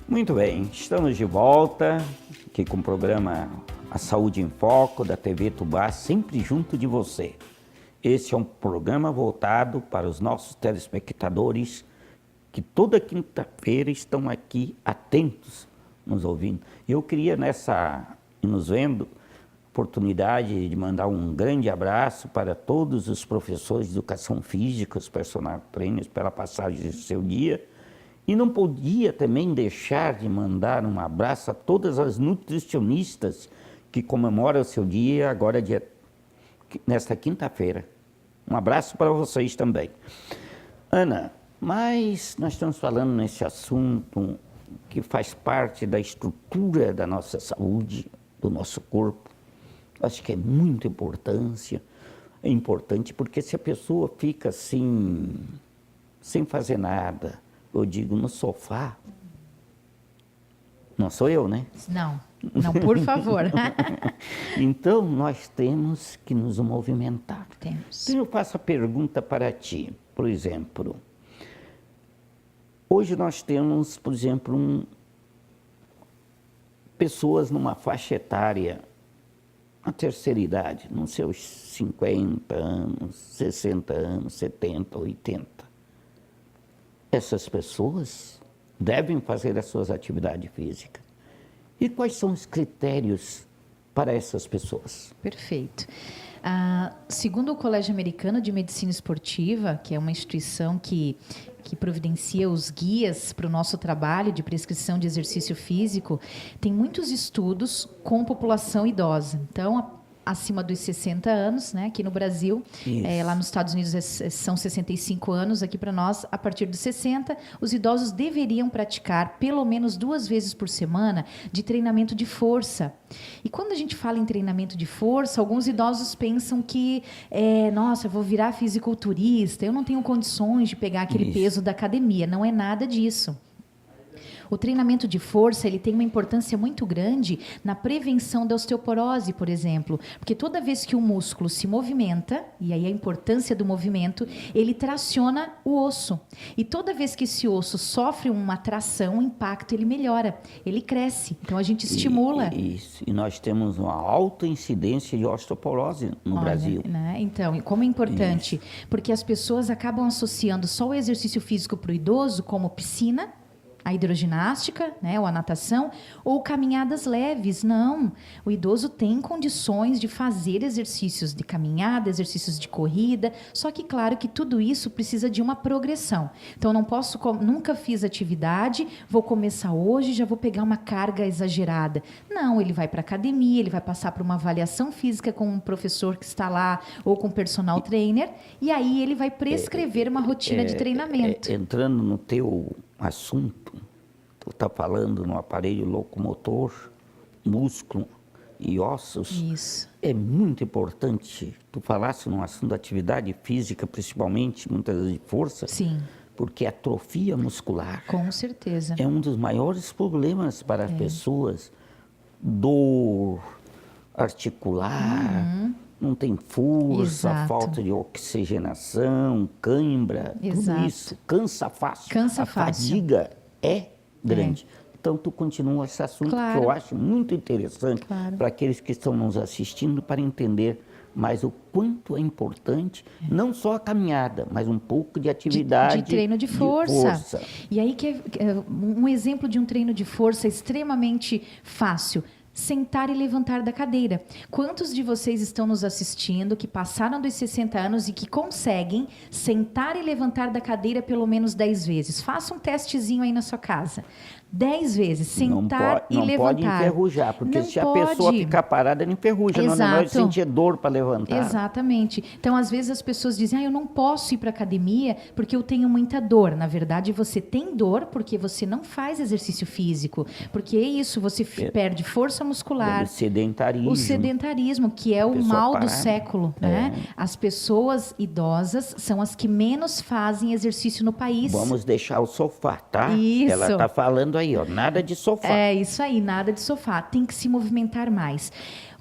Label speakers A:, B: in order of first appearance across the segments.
A: Muito bem, estamos de volta aqui com o programa A Saúde em Foco da TV Tubá, sempre junto de você. Esse é um programa voltado para os nossos telespectadores que toda quinta-feira estão aqui atentos, nos ouvindo. Eu queria nos vendo, oportunidade de mandar um grande abraço para todos os professores de educação física, os personal trainers, pela passagem do seu dia. E não podia também deixar de mandar um abraço a todas as nutricionistas que comemoram o seu dia agora, nesta quinta-feira. Um abraço para vocês também. Ana, mas nós estamos falando nesse assunto que faz parte da estrutura da nossa saúde, do nosso corpo. Acho que é muito é importante porque se a pessoa fica assim, sem fazer nada, eu digo no sofá, não sou eu, né?
B: Não, por favor.
A: Então, nós temos que nos movimentar.
B: Temos.
A: Então, eu faço a pergunta para ti, por exemplo. Hoje nós temos, por exemplo, pessoas numa faixa etária, a terceira idade, nos seus 50 anos, 60 anos, 70, 80. Essas pessoas devem fazer as suas atividades físicas. E quais são os critérios para essas pessoas?
B: Perfeito. Segundo o Colégio Americano de Medicina Esportiva, que é uma instituição que providencia os guias para o nosso trabalho de prescrição de exercício físico, tem muitos estudos com população idosa. Então, acima dos 60 anos, né? Aqui no Brasil, lá nos Estados Unidos são 65 anos, aqui para nós, a partir dos 60, os idosos deveriam praticar pelo menos 2 vezes por semana de treinamento de força. E quando a gente fala em treinamento de força, alguns idosos pensam que, nossa, eu vou virar fisiculturista, eu não tenho condições de pegar aquele peso da academia. Não é nada disso. O treinamento de força, ele tem uma importância muito grande na prevenção da osteoporose, por exemplo, porque toda vez que o músculo se movimenta, e aí a importância do movimento, ele traciona o osso. E toda vez que esse osso sofre uma tração, o impacto, ele melhora, ele cresce. Então, a gente estimula.
A: Isso. E nós temos uma alta incidência de osteoporose no Brasil.
B: Né? Então, como é importante? Porque as pessoas acabam associando só o exercício físico para o idoso como piscina, a hidroginástica, né, ou a natação, ou caminhadas leves. Não, o idoso tem condições de fazer exercícios de caminhada, exercícios de corrida, só que claro que tudo isso precisa de uma progressão. Então, não posso, nunca fiz atividade, vou começar hoje, já vou pegar uma carga exagerada. Não, ele vai para a academia, ele vai passar por uma avaliação física com um professor que está lá, ou com um personal trainer, e aí ele vai prescrever uma rotina de treinamento.
A: Entrando no teu assunto, tu está falando no aparelho locomotor, músculo e ossos.
B: Isso.
A: É muito importante tu falasse no assunto da atividade física, principalmente, muitas vezes de força.
B: Sim.
A: Porque a atrofia muscular...
B: Com certeza.
A: É um dos maiores problemas para as pessoas. Dor articular, não tem força,
B: Exato.
A: falta de oxigenação, cãibra, tudo isso cansa fácil.
B: Cansa
A: a
B: fácil.
A: fadiga é grande. Então, tu continua esse assunto
B: Claro.
A: que eu acho muito interessante
B: Claro.
A: para aqueles que estão nos assistindo para entender mais o quanto é importante, não só a caminhada, mas um pouco de atividade.
B: De treino de força. E aí, um exemplo de um treino de força extremamente fácil. Sentar e levantar da cadeira. Quantos de vocês estão nos assistindo que passaram dos 60 anos e que conseguem sentar e levantar da cadeira pelo menos 10 vezes? Faça um testezinho aí na sua casa. 10 vezes, sentar e levantar.
A: Não pode enferrujar, porque
B: não
A: se
B: pode.
A: a pessoa ficar parada, ela enferruja. Não vai sentir dor para levantar.
B: Exatamente. Então, às vezes as pessoas dizem, eu não posso ir para a academia porque eu tenho muita dor. Na verdade, você tem dor porque você não faz exercício físico. Porque é isso, você perde força muscular.
A: O
B: sedentarismo, que é o mal do século. Né? As pessoas idosas são as que menos fazem exercício no país.
A: Vamos deixar o sofá, tá?
B: Isso.
A: Ela está falando aí, ó, nada de sofá.
B: É isso aí, nada de sofá. Tem que se movimentar mais.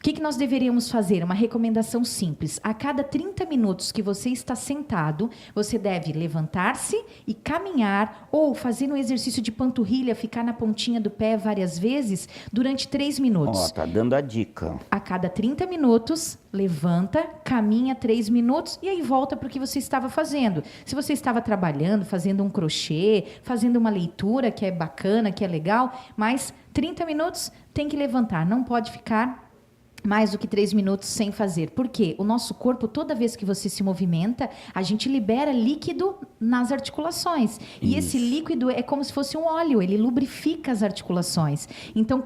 B: que nós deveríamos fazer? Uma recomendação simples. A cada 30 minutos que você está sentado, você deve levantar-se e caminhar ou fazer um exercício de panturrilha, ficar na pontinha do pé várias vezes durante 3 minutos.
A: Ó, tá dando a dica.
B: A cada 30 minutos, levanta, caminha 3 minutos e aí volta para o que você estava fazendo. Se você estava trabalhando, fazendo um crochê, fazendo uma leitura que é bacana, que é legal, mas 30 minutos tem que levantar, não pode ficar mais do que 3 minutos sem fazer. Por quê? O nosso corpo, toda vez que você se movimenta, a gente libera líquido nas articulações. E esse líquido é como se fosse um óleo, ele lubrifica as articulações. Então,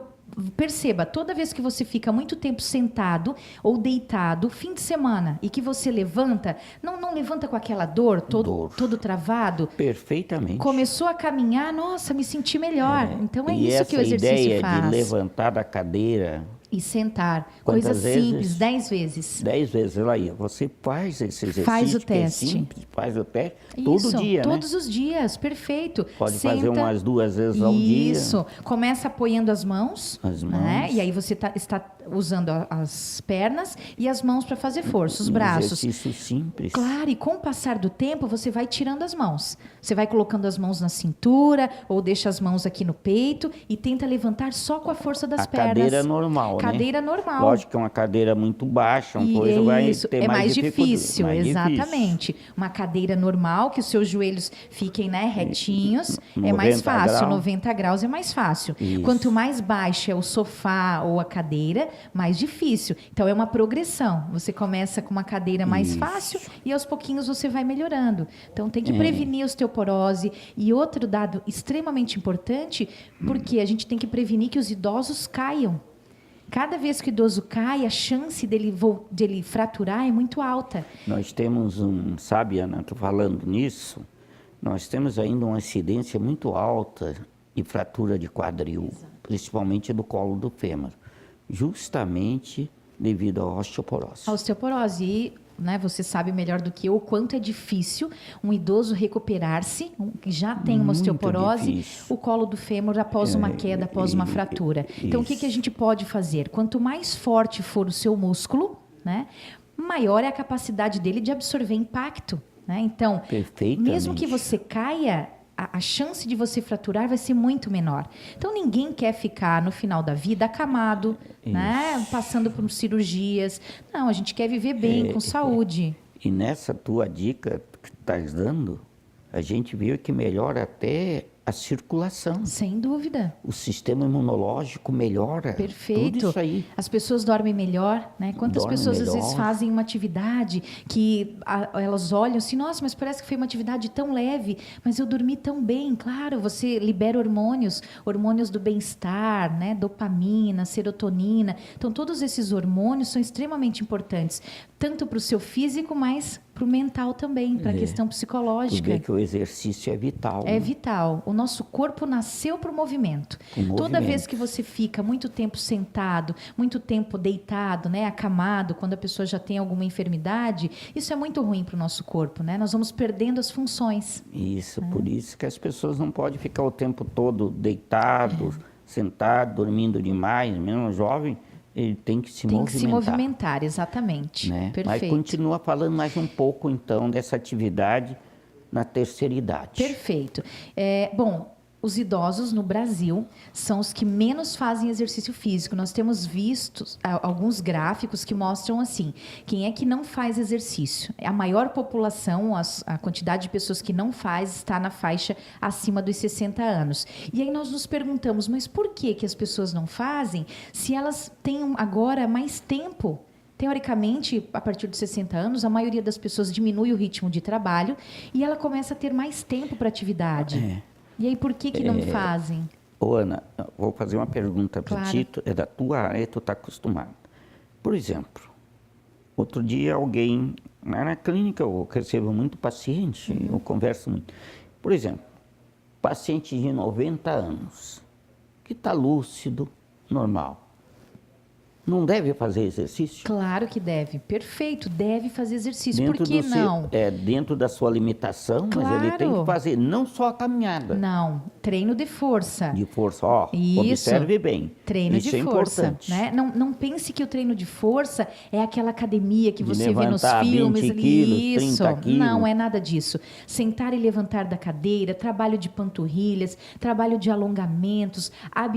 B: perceba, toda vez que você fica muito tempo sentado ou deitado, fim de semana, e que você levanta, não levanta com aquela dor, todo travado.
A: Perfeitamente.
B: Começou a caminhar, nossa, me senti melhor. Então é
A: e
B: isso que o exercício
A: ideia
B: faz.
A: De levantar da cadeira
B: e sentar.
A: Quantas
B: Coisa
A: vezes?
B: simples, 10 vezes.
A: 10 vezes. Olha aí, você faz esse exercício.
B: Faz o
A: que é
B: teste.
A: simples, faz o teste
B: Isso,
A: todo dia,
B: todos
A: né?
B: os dias, perfeito.
A: Pode
B: Senta,
A: fazer umas 2 vezes ao dia.
B: Isso. Começa apoiando as mãos.
A: As
B: Né?
A: mãos.
B: E aí você está usando as pernas e as mãos para fazer força, os braços.
A: Exercício simples.
B: Claro, e com o passar do tempo, você vai tirando as mãos. Você vai colocando as mãos na cintura ou deixa as mãos aqui no peito e tenta levantar só com a força das pernas.
A: Cadeira normal,
B: Cadeira
A: né?
B: normal.
A: Lógico que é uma cadeira muito baixa, uma
B: E
A: coisa vai
B: isso,
A: ter
B: é mais
A: dificuldade.
B: difícil,
A: Mais
B: exatamente. Uma cadeira normal, que os seus joelhos fiquem, né, retinhos, é mais
A: 90
B: fácil.
A: graus.
B: 90 graus é mais fácil.
A: Isso.
B: Quanto mais baixo é o sofá ou a cadeira, mais difícil. Então é uma progressão. Você começa com uma cadeira mais
A: Isso.
B: fácil e aos pouquinhos você vai melhorando. Então tem que prevenir a osteoporose. E outro dado extremamente importante, porque a gente tem que prevenir que os idosos caiam. Cada vez que o idoso cai, a chance dele fraturar é muito alta.
A: Nós temos sabe, Ana, estou falando nisso, nós temos ainda uma incidência muito alta de fratura de quadril, principalmente do colo do fêmur, justamente devido à osteoporose.
B: A osteoporose. E, né, você sabe melhor do que eu o quanto é difícil um idoso recuperar-se, que já tem uma
A: Muito
B: osteoporose,
A: difícil.
B: o colo do fêmur após uma queda, após uma fratura. Então, o que a gente pode fazer? Quanto mais forte for o seu músculo, né, maior é a capacidade dele de absorver impacto. Né? Então,
A: Perfeitamente.
B: mesmo que você caia, a chance de você fraturar vai ser muito menor. Então, ninguém quer ficar no final da vida acamado, né? Passando por cirurgias. Não, a gente quer viver bem, com saúde.
A: E nessa tua dica que tu estás dando, a gente viu que melhora até a circulação.
B: Sem dúvida.
A: O sistema imunológico melhora.
B: Perfeito.
A: Tudo isso aí.
B: As pessoas dormem melhor, né? Quantas
A: Dormem
B: pessoas às vezes
A: melhor.
B: fazem uma atividade que elas olham assim, nossa, mas parece que foi uma atividade tão leve, mas eu dormi tão bem. Claro, você libera hormônios do bem-estar, né? Dopamina, serotonina. Então, todos esses hormônios são extremamente importantes, tanto para o seu físico, mas para o mental também, para a questão
A: Tu
B: psicológica.
A: vê que o exercício é vital.
B: É
A: né?
B: vital. O nosso corpo nasceu para o movimento. Toda vez que você fica muito tempo sentado, muito tempo deitado, né, acamado, quando a pessoa já tem alguma enfermidade, isso é muito ruim para o nosso corpo, né? Nós vamos perdendo as funções.
A: Isso, por isso que as pessoas não podem ficar o tempo todo deitado, sentado, dormindo demais. Mesmo jovem, ele tem que se
B: Tem
A: movimentar.
B: que se movimentar, exatamente.
A: Né? Mas
B: Perfeito.
A: continua falando mais um pouco, então, dessa atividade na terceira idade.
B: Perfeito. Bom, os idosos no Brasil são os que menos fazem exercício físico. Nós temos visto alguns gráficos que mostram assim, quem é que não faz exercício? A maior população, a quantidade de pessoas que não faz está na faixa acima dos 60 anos. E aí nós nos perguntamos, mas por que as pessoas não fazem se elas têm agora mais tempo? Teoricamente, a partir dos 60 anos, a maioria das pessoas diminui o ritmo de trabalho e ela começa a ter mais tempo para atividade. E aí, por que não fazem?
A: Ô, Ana, vou fazer uma pergunta para
B: Claro.
A: ti, é da tua área, tu está acostumado. Por exemplo, outro dia alguém, na clínica eu recebo muito paciente, eu converso muito. Por exemplo, paciente de 90 anos, que está lúcido, normal. não deve fazer exercício?
B: Claro que deve. Perfeito, deve fazer exercício.
A: Dentro
B: Por que
A: do
B: não?
A: dentro da sua limitação, mas ele tem
B: Claro.
A: que fazer não só a caminhada
B: Não, treino de força.
A: de força. Ó,
B: Isso.
A: observe bem.
B: Treino
A: Isso
B: de
A: é
B: força,
A: importante.
B: né? Não pense que o treino de força é aquela academia que
A: De
B: você vê nos
A: levantar 20
B: filmes.
A: quilos,
B: Isso,
A: 30 quilos.
B: não é nada disso. Sentar e levantar da cadeira, trabalho de panturrilhas, trabalho de alongamentos,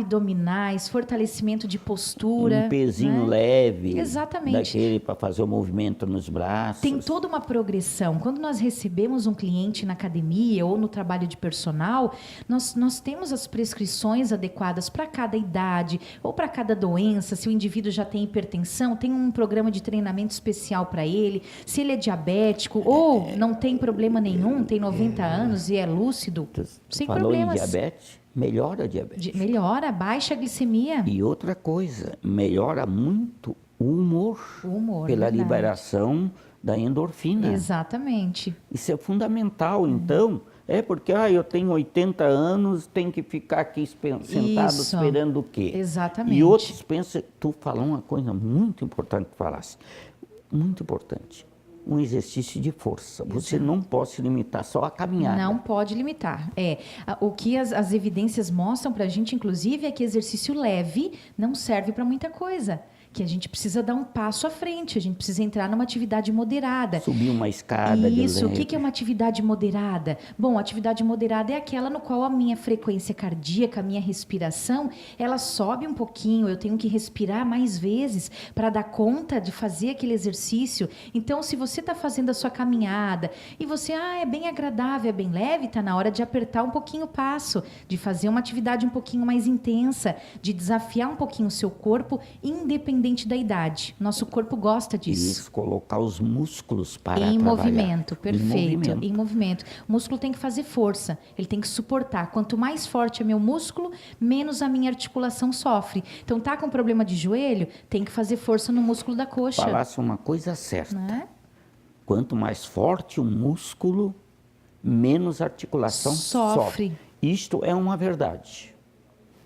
B: abdominais, fortalecimento de postura.
A: Um pezinho
B: né?
A: leve.
B: Exatamente.
A: Daquele para fazer o movimento nos braços.
B: Tem toda uma progressão. Quando nós recebemos um cliente na academia ou no trabalho de personal, nós temos as prescrições adequadas para cada idade ou para cada doença. Se o indivíduo já tem hipertensão, tem um programa de treinamento especial para ele. Se ele é diabético ou não tem problema nenhum, tem 90 anos e é lúcido, sem
A: Falou em
B: problemas.
A: diabetes, melhora a diabetes.
B: Melhora, baixa a glicemia.
A: E outra coisa, melhora muito o humor.
B: O humor,
A: pela
B: verdade.
A: liberação da endorfina.
B: Exatamente.
A: Isso é fundamental, então. É porque eu tenho 80 anos, tenho que ficar aqui sentado
B: Isso.
A: esperando o quê?
B: Exatamente.
A: E outros pensam, tu falou uma coisa muito importante que falasse. Muito importante. Um exercício de força. Você não pode se limitar só à caminhada.
B: Não pode limitar. O que as evidências mostram para a gente, inclusive, é que exercício leve não serve para muita coisa. Que a gente precisa dar um passo à frente, a gente precisa entrar numa atividade moderada.
A: Subir uma escada de
B: Isso, o
A: leve.
B: que é uma atividade moderada? Bom, atividade moderada é aquela no qual a minha frequência cardíaca, a minha respiração, ela sobe um pouquinho, eu tenho que respirar mais vezes para dar conta de fazer aquele exercício. Então, se você está fazendo a sua caminhada e você, é bem agradável, é bem leve, está na hora de apertar um pouquinho o passo, de fazer uma atividade um pouquinho mais intensa, de desafiar um pouquinho o seu corpo, independente da idade. Nosso corpo gosta disso.
A: Isso, colocar os músculos para
B: Em
A: trabalhar.
B: movimento, perfeito.
A: Em
B: Em movimento. O músculo tem que fazer força, ele tem que suportar. Quanto mais forte é meu músculo, menos a minha articulação sofre. Então, tá com problema de joelho, tem que fazer força no músculo da coxa.
A: Falasse uma coisa certa.
B: Né?
A: Quanto mais forte o músculo, menos a articulação
B: Sofre.
A: Isto é uma verdade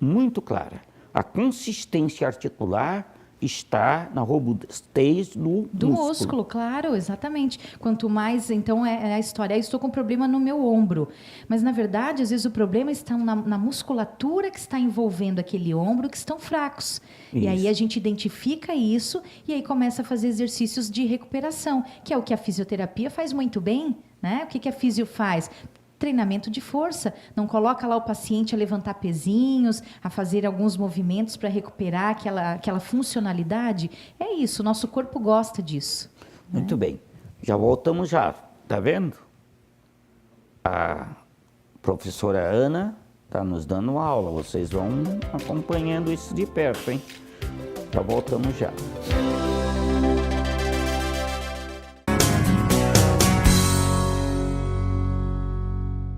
A: muito clara. A consistência articular está na robustez do
B: músculo, claro, exatamente. Quanto mais, então, é a história. Eu estou com problema no meu ombro. Mas, na verdade, às vezes o problema está na musculatura que está envolvendo aquele ombro, que estão fracos. E aí a gente identifica isso e aí começa a fazer exercícios de recuperação, que é o que a fisioterapia faz muito bem, né? O que a fisio faz? Treinamento de força. Não coloca lá o paciente a levantar pezinhos, a fazer alguns movimentos para recuperar aquela funcionalidade. É isso, o nosso corpo gosta disso.
A: Muito bem. Já voltamos já. Tá vendo? A professora Ana está nos dando aula. Vocês vão acompanhando isso de perto, hein? Já voltamos já.